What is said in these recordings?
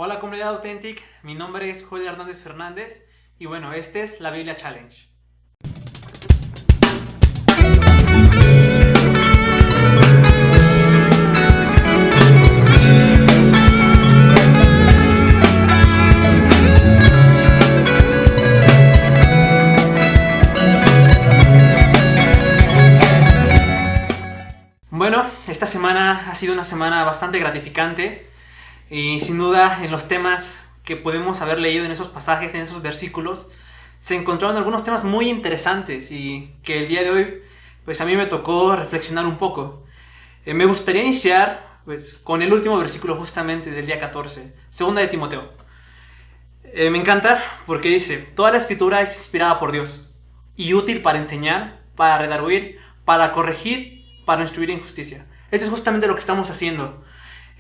Hola comunidad Authentic, mi nombre es Julio Hernández Fernández y bueno, este es la Biblia Challenge. Bueno, esta semana ha sido una semana bastante gratificante y sin duda en los temas que podemos haber leído en esos pasajes, en esos versículos, se encontraron algunos temas muy interesantes y que el día de hoy pues a mí me tocó reflexionar un poco. Me gustaría iniciar pues con el último versículo justamente del día 14, segunda de Timoteo. Me encanta porque dice: toda la escritura es inspirada por Dios y útil para enseñar, para redarguir, para corregir, para instruir en justicia. Eso es justamente lo que estamos haciendo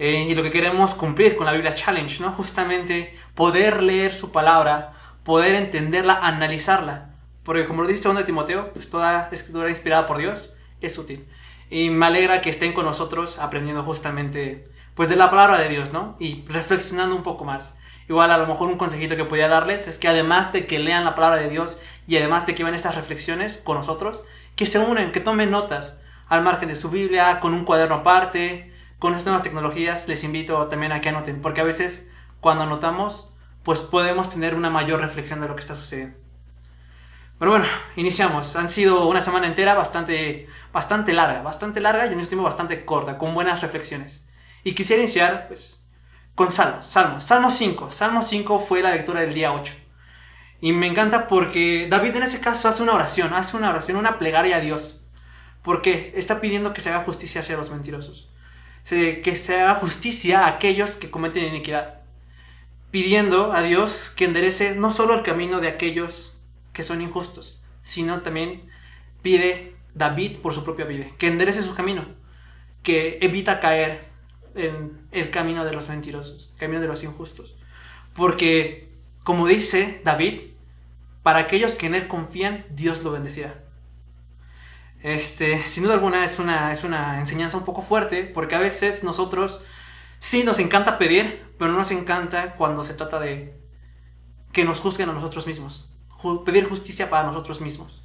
y lo que queremos cumplir con la Biblia Challenge, ¿no? Justamente poder leer su palabra, poder entenderla, analizarla. Porque como lo dice 2 Timoteo, pues toda escritura inspirada por Dios es útil. Y me alegra que estén con nosotros aprendiendo justamente pues de la palabra de Dios, ¿no? Y reflexionando un poco más. Igual a lo mejor un consejito que podría darles es que además de que lean la palabra de Dios y además de que vean estas reflexiones con nosotros, que se unen, que tomen notas al margen de su Biblia, con un cuaderno aparte. Con las nuevas tecnologías les invito también a que anoten, porque a veces cuando anotamos pues podemos tener una mayor reflexión de lo que está sucediendo. Pero bueno, iniciamos. Han sido una semana entera bastante larga y al mismo tiempo bastante corta, con buenas reflexiones. Y quisiera iniciar pues con Salmo 5. Salmo 5 fue la lectura del día 8. Y me encanta porque David en ese caso hace una oración, una plegaria a Dios. Porque está pidiendo que se haga justicia hacia los mentirosos. Que se haga justicia a aquellos que cometen iniquidad. Pidiendo a Dios que enderece no solo el camino de aquellos que son injustos, sino también pide David por su propia vida, que enderece su camino, que evita caer en el camino de los mentirosos, el camino de los injustos. Porque, como dice David, para aquellos que en él confían, Dios lo bendecirá. Sin duda alguna es una enseñanza un poco fuerte, porque a veces nosotros sí nos encanta pedir, pero no nos encanta cuando se trata de que nos juzguen a nosotros mismos, pedir justicia para nosotros mismos.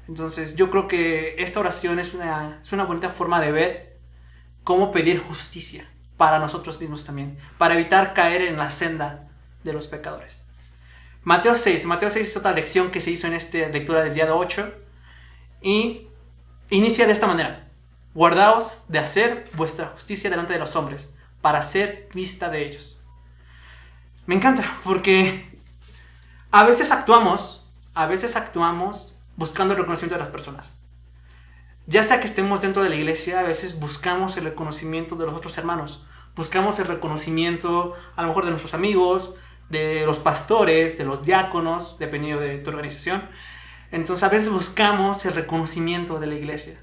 Entonces yo creo que esta oración es una bonita forma de ver cómo pedir justicia para nosotros mismos también, para evitar caer en la senda de los pecadores. Mateo 6 es otra lección que se hizo en esta lectura del día 8 y inicia de esta manera: guardaos de hacer vuestra justicia delante de los hombres, para ser vista de ellos. Me encanta porque a veces actuamos buscando el reconocimiento de las personas. Ya sea que estemos dentro de la iglesia, a veces buscamos el reconocimiento de los otros hermanos. Buscamos el reconocimiento a lo mejor de nuestros amigos, de los pastores, de los diáconos, dependiendo de tu organización. Entonces a veces buscamos el reconocimiento de la iglesia,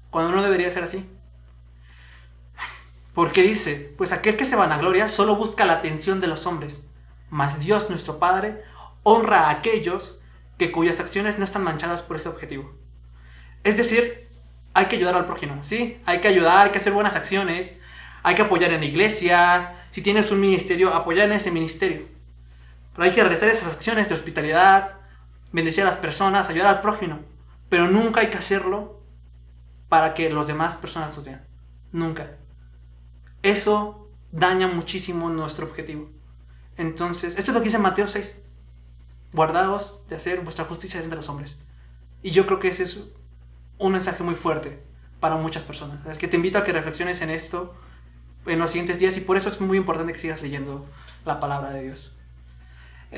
cuando no debería ser así. Porque dice: pues aquel que se vanagloria solo busca la atención de los hombres, mas Dios nuestro Padre honra a aquellos cuyas acciones no están manchadas por este objetivo. Es decir, hay que ayudar al prójimo, ¿sí? Hay que ayudar, hay que hacer buenas acciones, hay que apoyar en la iglesia. Si tienes un ministerio, apoyar en ese ministerio. Pero hay que realizar esas acciones de hospitalidad, bendecir a las personas, ayudar al prójimo. Pero nunca hay que hacerlo para que las demás personas nos vean. Nunca. Eso daña muchísimo nuestro objetivo. Entonces, esto es lo que dice Mateo 6. Guardaos de hacer vuestra justicia entre los hombres. Y yo creo que ese es un mensaje muy fuerte para muchas personas. Es que te invito a que reflexiones en esto en los siguientes días, y por eso es muy importante que sigas leyendo la palabra de Dios.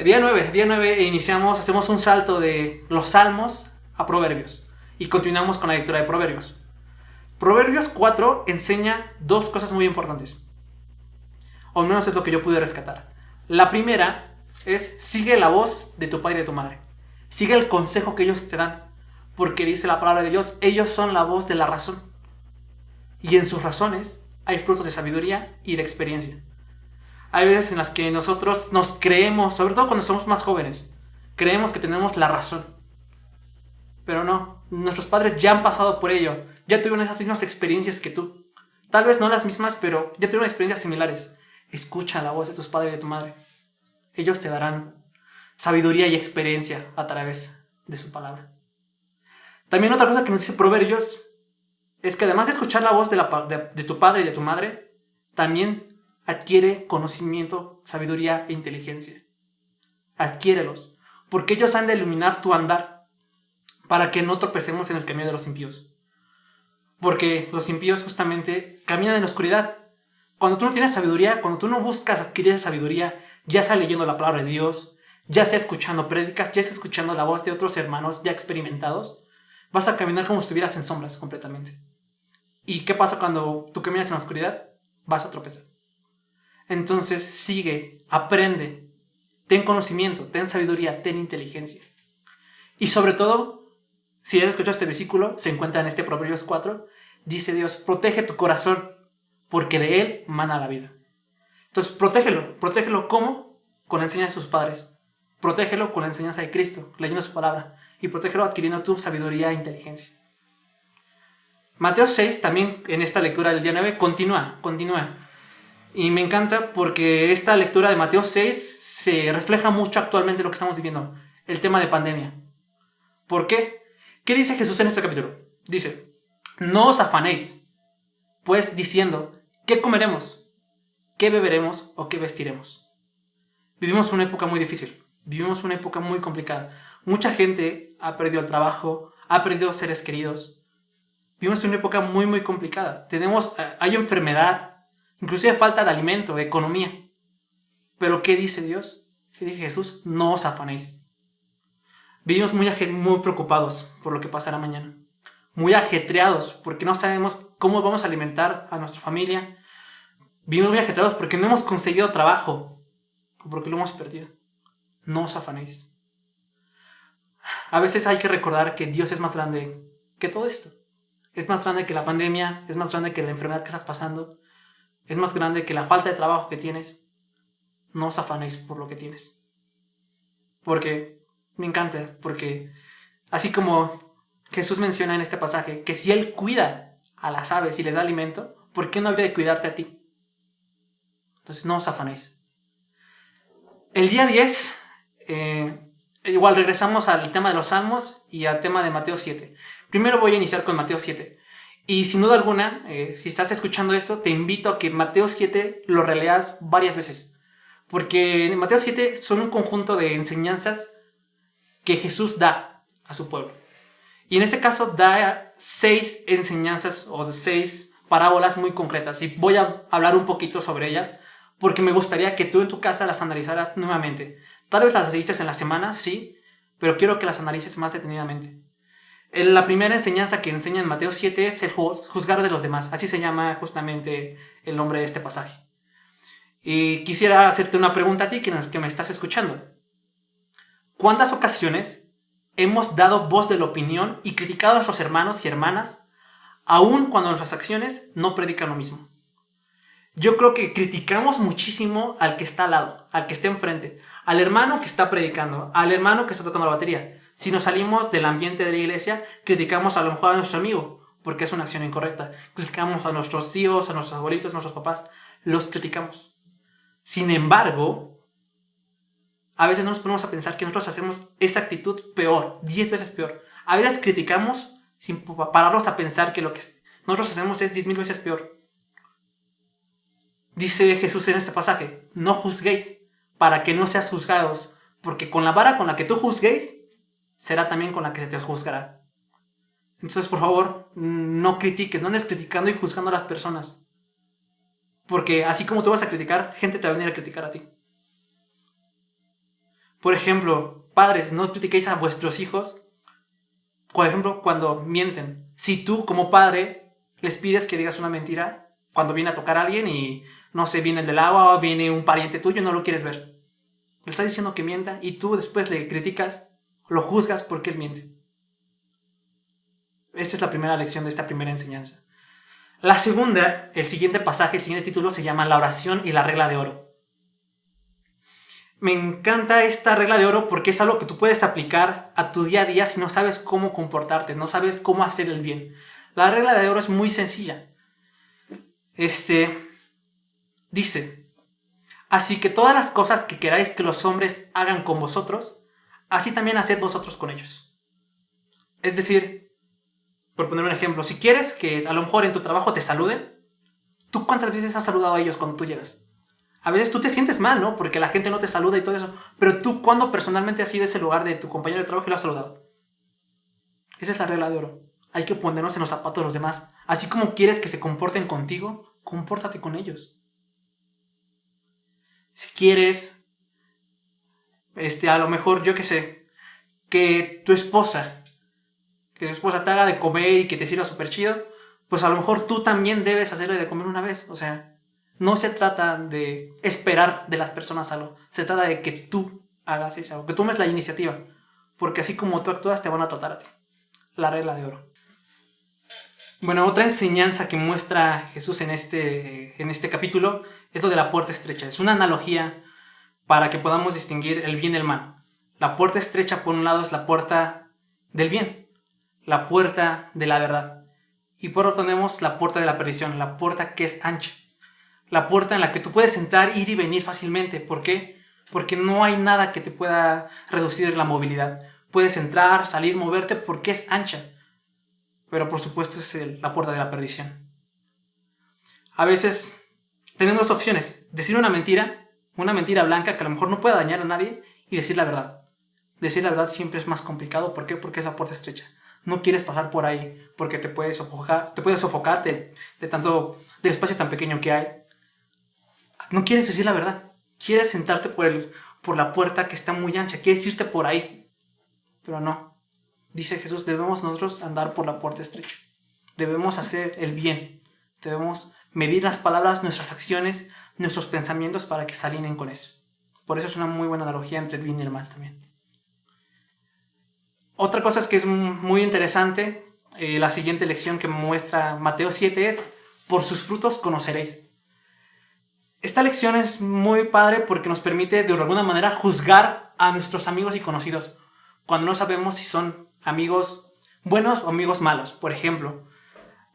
Día 9 iniciamos, hacemos un salto de los Salmos a Proverbios y continuamos con la lectura de Proverbios. Proverbios 4 enseña dos cosas muy importantes, o al menos es lo que yo pude rescatar. La primera es: sigue la voz de tu padre y de tu madre. Sigue el consejo que ellos te dan, porque dice la palabra de Dios: ellos son la voz de la razón, y en sus razones hay frutos de sabiduría y de experiencia. Hay veces en las que nosotros nos creemos, sobre todo cuando somos más jóvenes, creemos que tenemos la razón. Pero no, nuestros padres ya han pasado por ello, ya tuvieron esas mismas experiencias que tú. Tal vez no las mismas, pero ya tuvieron experiencias similares. Escucha la voz de tus padres y de tu madre. Ellos te darán sabiduría y experiencia a través de su palabra. También otra cosa que nos dice Proverbios es que además de escuchar la voz de tu padre y de tu madre, también adquiere conocimiento, sabiduría e inteligencia. Adquiérelos, porque ellos han de iluminar tu andar para que no tropecemos en el camino de los impíos. Porque los impíos justamente caminan en la oscuridad. Cuando tú no tienes sabiduría, cuando tú no buscas adquirir esa sabiduría, ya sea leyendo la palabra de Dios, ya sea escuchando prédicas, ya sea escuchando la voz de otros hermanos ya experimentados, vas a caminar como si estuvieras en sombras completamente. ¿Y qué pasa cuando tú caminas en la oscuridad? Vas a tropezar. Entonces sigue, aprende, ten conocimiento, ten sabiduría, ten inteligencia. Y sobre todo, si has escuchado este versículo, se encuentra en este Proverbios 4, dice Dios, protege tu corazón, porque de él mana la vida. Entonces, protégelo ¿cómo? Con la enseñanza de sus padres. Protégelo con la enseñanza de Cristo, leyendo su palabra. Y protégelo adquiriendo tu sabiduría e inteligencia. Mateo 6, también en esta lectura del día 9, continúa. Y me encanta porque esta lectura de Mateo 6 se refleja mucho actualmente lo que estamos viviendo, el tema de pandemia. ¿Por qué? ¿Qué dice Jesús en este capítulo? Dice, no os afanéis, pues diciendo, ¿qué comeremos? ¿Qué beberemos o qué vestiremos? Vivimos una época muy difícil, vivimos una época muy complicada. Mucha gente ha perdido el trabajo, ha perdido seres queridos. Vivimos una época muy, muy complicada. Hay enfermedad, inclusive falta de alimento, de economía. Pero ¿qué dice Dios? ¿Qué dice Jesús? No os afanéis. Vivimos muy preocupados por lo que pasará mañana. Muy ajetreados porque no sabemos cómo vamos a alimentar a nuestra familia. Vivimos muy ajetreados porque no hemos conseguido trabajo, porque lo hemos perdido. No os afanéis. A veces hay que recordar que Dios es más grande que todo esto. Es más grande que la pandemia, es más grande que la enfermedad que estás pasando, es más grande que la falta de trabajo que tienes. No os afanéis por lo que tienes. Porque me encanta, porque así como Jesús menciona en este pasaje que si Él cuida a las aves y les da alimento, ¿por qué no habría de cuidarte a ti? Entonces no os afanéis. El día 10, igual regresamos al tema de los salmos y al tema de Mateo 7. Primero voy a iniciar con Mateo 7. Y sin duda alguna, si estás escuchando esto, te invito a que Mateo 7 lo releas varias veces. Porque en Mateo 7 son un conjunto de enseñanzas que Jesús da a su pueblo. Y en este caso da 6 enseñanzas o 6 parábolas muy concretas. Y voy a hablar un poquito sobre ellas porque me gustaría que tú en tu casa las analizaras nuevamente. Tal vez las leíste en la semana, sí, pero quiero que las analices más detenidamente. La primera enseñanza que enseña en Mateo 7 es el juzgar de los demás. Así se llama justamente el nombre de este pasaje. Y quisiera hacerte una pregunta a ti que me estás escuchando. ¿Cuántas ocasiones hemos dado voz de la opinión y criticado a nuestros hermanos y hermanas, aun cuando nuestras acciones no predican lo mismo? Yo creo que criticamos muchísimo al que está al lado, al que está enfrente, al hermano que está predicando, al hermano que está tocando la batería. Si nos salimos del ambiente de la iglesia, criticamos a lo mejor a nuestro amigo, porque es una acción incorrecta. Criticamos a nuestros tíos, a nuestros abuelitos, a nuestros papás. Los criticamos. Sin embargo, a veces no nos ponemos a pensar que nosotros hacemos esa actitud peor, 10 veces peor. A veces criticamos sin pararnos a pensar que lo que nosotros hacemos es 10,000 veces peor. Dice Jesús en este pasaje, no juzguéis para que no seas juzgados, porque con la vara con la que tú juzguéis, será también con la que se te juzgará. Entonces, por favor, no critiques, no andes criticando y juzgando a las personas. Porque así como tú vas a criticar, gente te va a venir a criticar a ti. Por ejemplo, padres, no critiquéis a vuestros hijos, por ejemplo, cuando mienten. Si tú, como padre, les pides que digas una mentira, cuando viene a tocar a alguien y, no sé, viene el del agua o viene un pariente tuyo y no lo quieres ver. Le estás diciendo que mienta y tú después le criticas, lo juzgas porque él miente. Esta es la primera lección de esta primera enseñanza. La segunda, el siguiente pasaje, el siguiente título se llama La oración y la regla de oro. Me encanta esta regla de oro porque es algo que tú puedes aplicar a tu día a día si no sabes cómo comportarte, no sabes cómo hacer el bien. La regla de oro es muy sencilla. Dice, Así que todas las cosas que queráis que los hombres hagan con vosotros, así también haced vosotros con ellos. Es decir, por poner un ejemplo, si quieres que a lo mejor en tu trabajo te saluden, ¿tú cuántas veces has saludado a ellos cuando tú llegas? A veces tú te sientes mal, ¿no? Porque la gente no te saluda y todo eso. Pero tú, ¿cuándo personalmente has ido a ese lugar de tu compañero de trabajo y lo has saludado? Esa es la regla de oro. Hay que ponernos en los zapatos de los demás. Así como quieres que se comporten contigo, compórtate con ellos. Si quieres, a lo mejor, yo qué sé, que tu esposa te haga de comer y que te sirva súper chido, pues a lo mejor tú también debes hacerle de comer una vez. O sea, no se trata de esperar de las personas algo. Se trata de que tú hagas eso, que tomes la iniciativa. Porque así como tú actúas, te van a tratar a ti. La regla de oro. Bueno, otra enseñanza que muestra Jesús en este capítulo es lo de la puerta estrecha. Es una analogía para que podamos distinguir el bien del mal. La puerta estrecha, por un lado, es la puerta del bien, la puerta de la verdad. Y por otro tenemos la puerta de la perdición, la puerta que es ancha. La puerta en la que tú puedes entrar, ir y venir fácilmente. ¿Por qué? Porque no hay nada que te pueda reducir la movilidad. Puedes entrar, salir, moverte porque es ancha. Pero por supuesto es la puerta de la perdición. A veces tenemos dos opciones. Decir una mentira blanca que a lo mejor no pueda dañar a nadie, y decir la verdad. Decir la verdad siempre es más complicado. ¿Por qué? Porque es la puerta estrecha. No quieres pasar por ahí porque te puedes sofocar del espacio tan pequeño que hay. No quieres decir la verdad. Quieres sentarte por la puerta que está muy ancha. Quieres irte por ahí. Pero no. Dice Jesús, debemos nosotros andar por la puerta estrecha. Debemos hacer el bien. Debemos medir las palabras, nuestras acciones, nuestros pensamientos para que se alineen con eso. Por eso es una muy buena analogía entre el bien y el mal también. Otra cosa es que es muy interesante. La siguiente lección que muestra Mateo 7 es: por sus frutos conoceréis. Esta lección es muy padre porque nos permite de alguna manera juzgar a nuestros amigos y conocidos cuando no sabemos si son amigos buenos o amigos malos. Por ejemplo,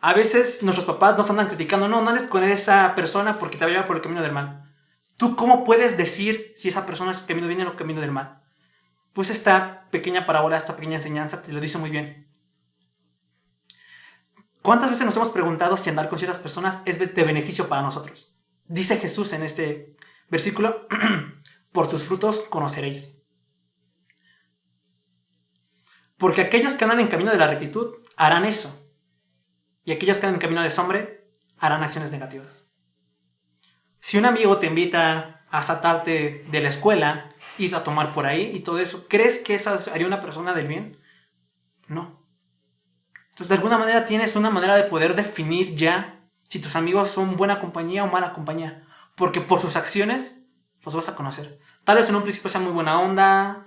a veces nuestros papás nos andan criticando: no andes con esa persona porque te va a llevar por el camino del mal. ¿Tú cómo puedes decir si esa persona es el camino del bien o el camino del mal? Pues esta pequeña parábola, esta pequeña enseñanza te lo dice muy bien. ¿Cuántas veces nos hemos preguntado si andar con ciertas personas es de beneficio para nosotros? Dice Jesús en este versículo: por sus frutos conoceréis. Porque aquellos que andan en camino de la rectitud harán eso. Y aquellos que andan en camino de sombra harán acciones negativas. Si un amigo te invita a saltarte de la escuela, ir a tomar por ahí y todo eso, ¿crees que eso haría una persona del bien? No. Entonces, de alguna manera tienes una manera de poder definir ya si tus amigos son buena compañía o mala compañía. Porque por sus acciones los vas a conocer. Tal vez en un principio sean muy buena onda,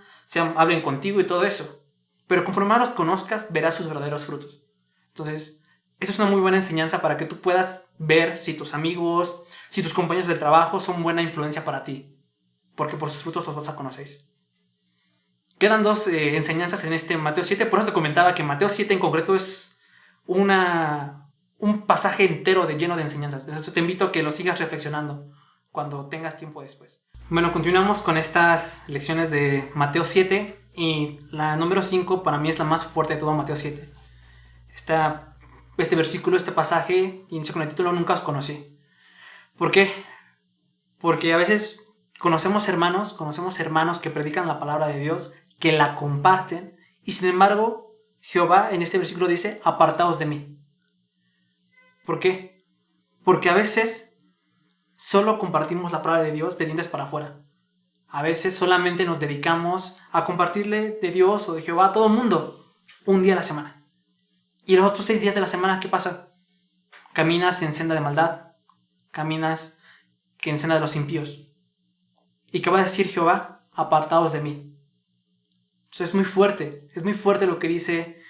hablen contigo y todo eso. Pero conforme más los conozcas, verás sus verdaderos frutos. Entonces, eso es una muy buena enseñanza para que tú puedas ver si tus amigos, si tus compañeros del trabajo son buena influencia para ti. Porque por sus frutos los vas a conocer. Quedan dos enseñanzas en este Mateo 7. Por eso te comentaba que Mateo 7 en concreto es un pasaje entero lleno de enseñanzas. Entonces te invito a que lo sigas reflexionando cuando tengas tiempo después. Bueno, continuamos con estas lecciones de Mateo 7. Y la número 5 para mí es la más fuerte de todo Mateo 7. Este versículo, este pasaje, inicia con el título: nunca os conocí. ¿Por qué? Porque a veces conocemos hermanos que predican la palabra de Dios, que la comparten, y sin embargo Jehová en este versículo dice: apartaos de mí. ¿Por qué? Porque a veces solo compartimos la palabra de Dios de dientes para afuera. A veces solamente nos dedicamos a compartirle de Dios o de Jehová a todo el mundo un día a la semana. Y los otros 6 días de la semana, ¿qué pasa? Caminas en senda de maldad, caminas en senda de los impíos. ¿Y qué va a decir Jehová? Apartaos de mí. Eso es muy fuerte lo que dice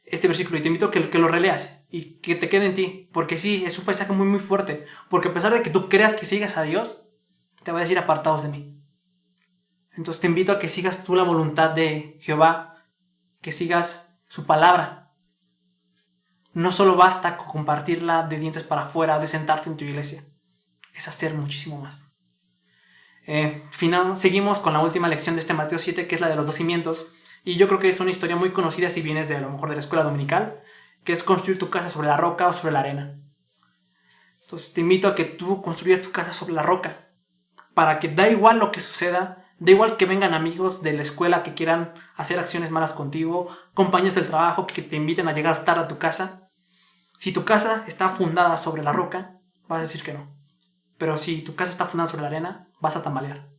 este versículo, y te invito a que lo releas y que te quede en ti, porque sí, es un pasaje muy fuerte, porque a pesar de que tú creas que sigas a Dios, te va a decir: apartaos de mí. Entonces te invito a que sigas tú la voluntad de Jehová, que sigas su palabra. No solo basta con compartirla de dientes para afuera, de sentarte en tu iglesia, es hacer muchísimo más. Seguimos con la última lección de este Mateo 7, que es la de los 2 cimientos. Y yo creo que es una historia muy conocida si vienes de a lo mejor de la escuela dominical, que es construir tu casa sobre la roca o sobre la arena. Entonces te invito a que tú construyas tu casa sobre la roca, para que da igual lo que suceda, da igual que vengan amigos de la escuela que quieran hacer acciones malas contigo, compañeros del trabajo que te inviten a llegar tarde a tu casa. Si tu casa está fundada sobre la roca, vas a decir que no. Pero si tu casa está fundada sobre la arena, vas a tambalear.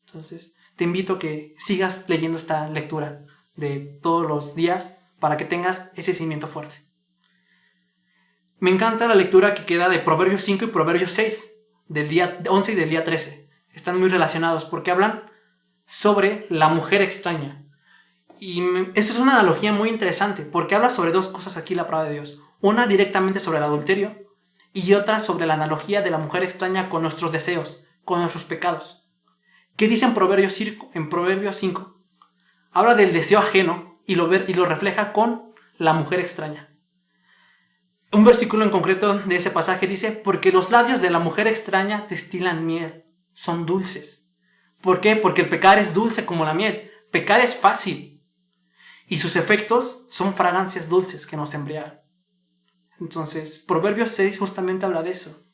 Entonces te invito a que sigas leyendo esta lectura de todos los días para que tengas ese cimiento fuerte. Me encanta la lectura que queda de Proverbios 5 y Proverbios 6, del día 11 y del día 13. Están muy relacionados porque hablan sobre la mujer extraña. Y esto es una analogía muy interesante porque habla sobre dos cosas aquí la palabra de Dios. Una directamente sobre el adulterio y otra sobre la analogía de la mujer extraña con nuestros deseos, con nuestros pecados. ¿Qué dice en Proverbios 5? Habla del deseo ajeno y lo refleja con la mujer extraña. Un versículo en concreto de ese pasaje dice: porque los labios de la mujer extraña destilan miel, son dulces. ¿Por qué? Porque el pecar es dulce como la miel. Pecar es fácil. Y sus efectos son fragancias dulces que nos embriagan. Entonces, Proverbios 6 justamente habla de eso.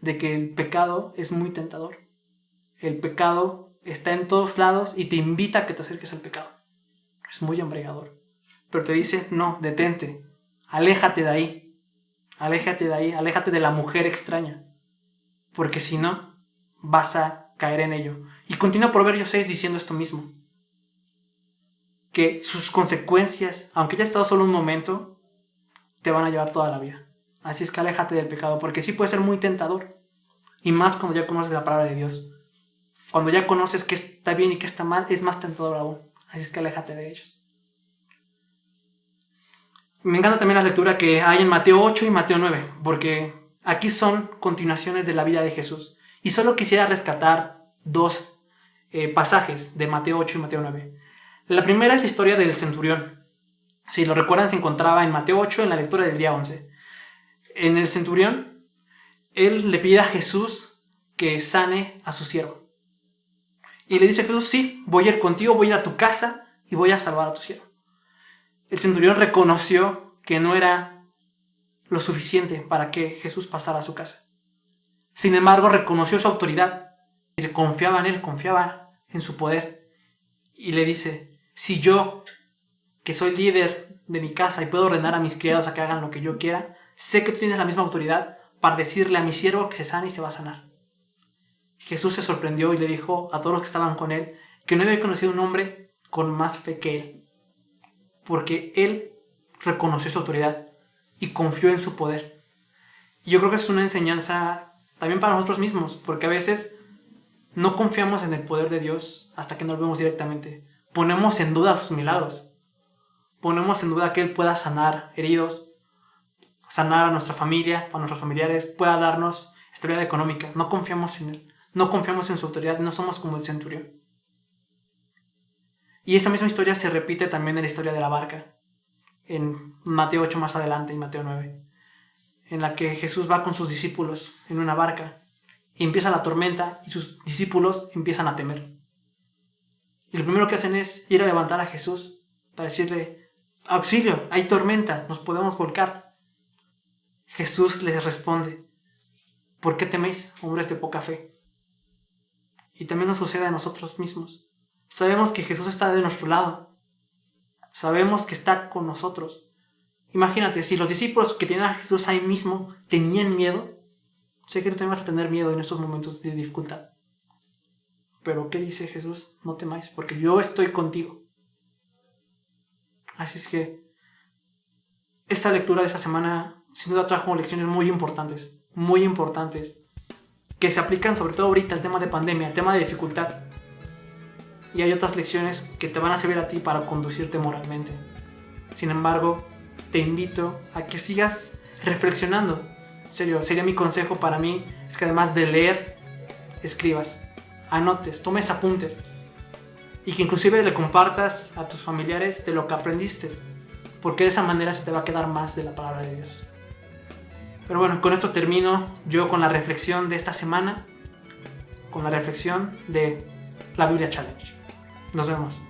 De que el pecado es muy tentador. El pecado está en todos lados y te invita a que te acerques al pecado. Es muy embriagador. Pero te dice: no, detente. Aléjate de ahí. Aléjate de ahí. Aléjate de la mujer extraña. Porque si no, vas a caer en ello. Y continúa Proverbios 6 diciendo esto mismo. Que sus consecuencias, aunque ya has estado solo un momento, te van a llevar toda la vida. Así es que aléjate del pecado, porque sí puede ser muy tentador. Y más cuando ya conoces la palabra de Dios. Cuando ya conoces qué está bien y qué está mal, es más tentador aún. Así es que aléjate de ellos. Me encanta también la lectura que hay en Mateo 8 y Mateo 9, porque aquí son continuaciones de la vida de Jesús. Y solo quisiera rescatar dos pasajes de Mateo 8 y Mateo 9. La primera es la historia del centurión. Si lo recuerdan, se encontraba en Mateo 8 en la lectura del día 11. En el centurión, él le pide a Jesús que sane a su siervo. Y le dice a Jesús: sí, voy a ir contigo, voy a ir a tu casa y voy a salvar a tu siervo. El centurión reconoció que no era lo suficiente para que Jesús pasara a su casa. Sin embargo, reconoció su autoridad y confiaba en él, confiaba en su poder. Y le dice: si yo, que soy líder de mi casa y puedo ordenar a mis criados a que hagan lo que yo quiera, sé que tú tienes la misma autoridad para decirle a mi siervo que se sane y se va a sanar. Jesús se sorprendió y le dijo a todos los que estaban con él que no había conocido un hombre con más fe que él, porque él reconoció su autoridad y confió en su poder. Y yo creo que es una enseñanza también para nosotros mismos, porque a veces no confiamos en el poder de Dios hasta que no lo vemos directamente. Ponemos en duda sus milagros. Ponemos en duda que Él pueda sanar heridos, sanar a nuestra familia, a nuestros familiares, pueda darnos estabilidad económica. No confiamos en Él. No confiamos en su autoridad. No somos como el centurión. Y esa misma historia se repite también en la historia de la barca. En Mateo 8 más adelante y Mateo 9. En la que Jesús va con sus discípulos en una barca. Y empieza la tormenta y sus discípulos empiezan a temer. Y lo primero que hacen es ir a levantar a Jesús para decirle: auxilio, hay tormenta, nos podemos volcar. Jesús les responde: ¿por qué teméis, hombres de poca fe? Y también nos sucede a nosotros mismos. Sabemos que Jesús está de nuestro lado. Sabemos que está con nosotros. Imagínate, si los discípulos que tenían a Jesús ahí mismo tenían miedo, sé que tú también vas a tener miedo en estos momentos de dificultad. Pero ¿qué dice Jesús? No temáis, porque yo estoy contigo. Así es que esta lectura de esta semana sin duda trajo lecciones muy importantes, que se aplican sobre todo ahorita al tema de pandemia, al tema de dificultad. Y hay otras lecciones que te van a servir a ti para conducirte moralmente. Sin embargo, te invito a que sigas reflexionando. En serio, sería mi consejo para mí, es que además de leer, escribas, anotes, tomes apuntes. Y que inclusive le compartas a tus familiares de lo que aprendiste. Porque de esa manera se te va a quedar más de la palabra de Dios. Pero bueno, con esto termino yo con la reflexión de esta semana. con la reflexión de la Biblia Challenge. Nos vemos.